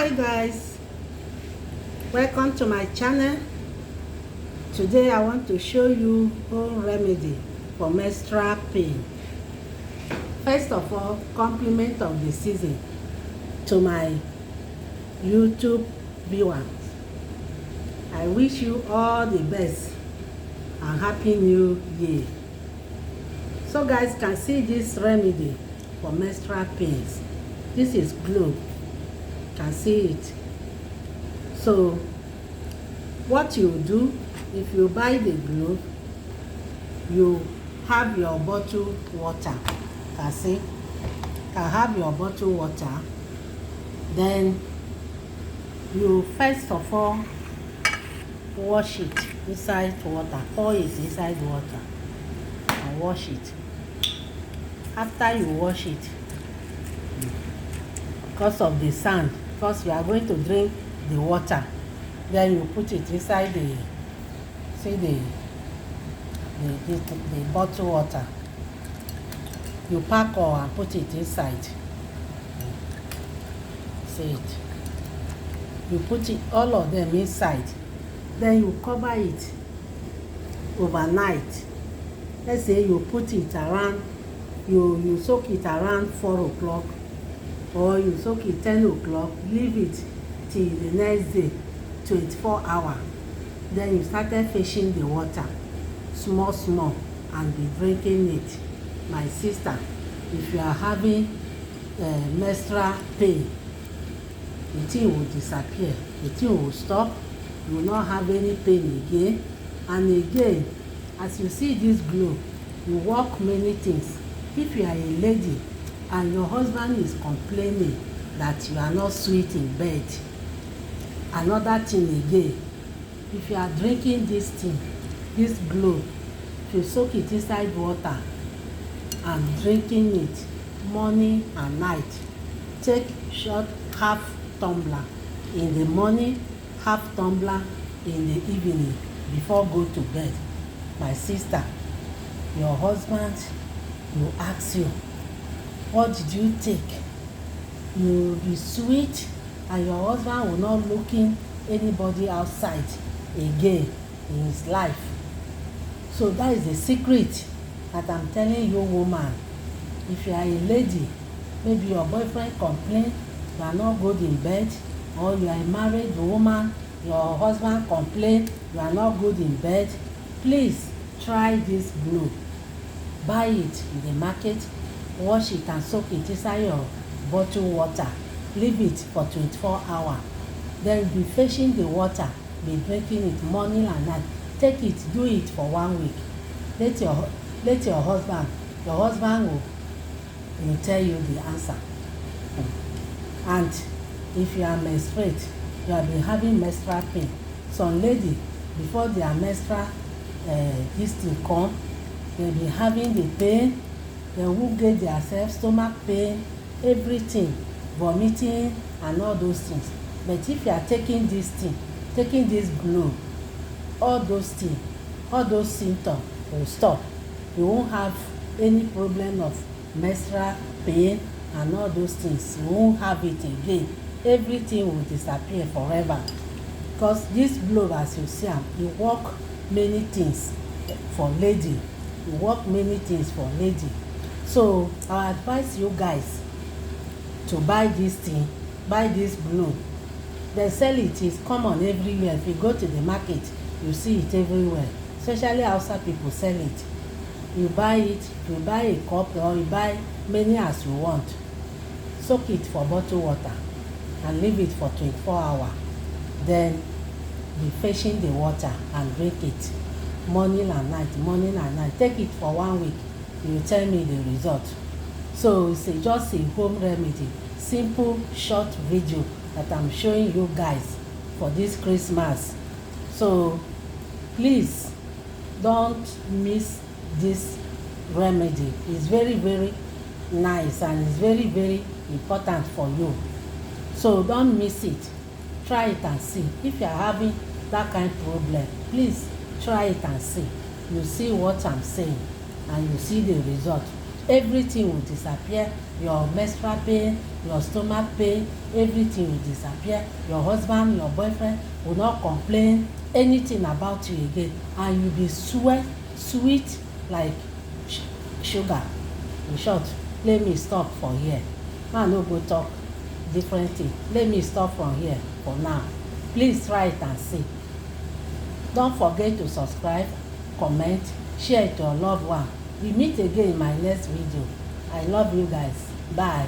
Hi guys, welcome to my channel. Today I want to show you home remedy for menstrual pain. First of all, compliment of the season to my YouTube viewers. I wish you all the best and happy new year. So guys can see this remedy for menstrual pains. This is glue. Can see it. So what you do, if you buy the glue, you have your bottled water. Can see, can have your bottled water. Then you first of all wash it inside water. Pour it inside water and wash it. After you wash it, because of the sand, because you are going to drink the water, then you put it inside the bottled water. You pack or and put it inside. See it. You put it all of them inside. Then you cover it overnight. Let's say you put it around, you soak it around 4 o'clock, or you soak it 10 o'clock, leave it till the next day, 24 hours. Then you started fetching the water small and be drinking it. My sister, if you are having menstrual pain, the thing will disappear, the thing will stop, you will not have any pain again. And again, as you see this glow, you work many things. If you are a lady and your husband is complaining that you are not sweet in bed, another thing again, if you are drinking this thing, this glow, if you soak it inside water and drinking it morning and night, take short half tumbler in the morning, half tumbler in the evening before go to bed. My sister, your husband will ask you, what did you take? You will be sweet and your husband will not looking anybody outside again in his life. So that is the secret that I'm telling you, woman. If you are a lady, maybe your boyfriend complain you are not good in bed, or you are a married woman, your husband complain you are not good in bed, please try this glue. Buy it in the market, wash it and soak it inside your bottled water. Leave it for 24 hours. Then be fetching the water, be drinking it morning and night. Take it, do it for 1 week. Let your husband will tell you the answer. And if you are menstruate, you have been having menstrual pain. Some lady, before their menstrual this thing come, they be having the pain, they will get themselves stomach pain, everything, vomiting and all those things. But if you are taking this thing, taking this glue, all those things, all those symptoms will stop. You won't have any problem of menstrual pain and all those things. You won't have it again. Everything will disappear forever. Because this glue, as you see, you work many things for lady. You work many things for lady. So I advise you guys to buy this thing, buy this glue. They sell it, it's common everywhere. If you go to the market, you see it everywhere. Especially outside people sell it. You buy it, you buy a cup or you buy many as you want. Soak it for bottled water and leave it for 24 hours. Then be fetching the water and drink it morning and night, morning and night. Take it for 1 week. You tell me the result. So it's just a home remedy, simple short video that I'm showing you guys for this Christmas. So please don't miss this remedy. It's very nice and it's very important for you. So don't miss it. Try it and see. If you are having that kind of problem, please try it and see. You see what I'm saying and you see the result. everything will disappear. Your menstrual pain, your stomach pain, everything will disappear. Your husband, your boyfriend will not complain anything about you again, and you be sweet like sugar. In short, let me stop for here. Man no go talk different thing. Let me stop from here for now. Please try it and see. Don't forget to subscribe, comment, share it to your loved one. We meet again in my next video. I love you guys. Bye.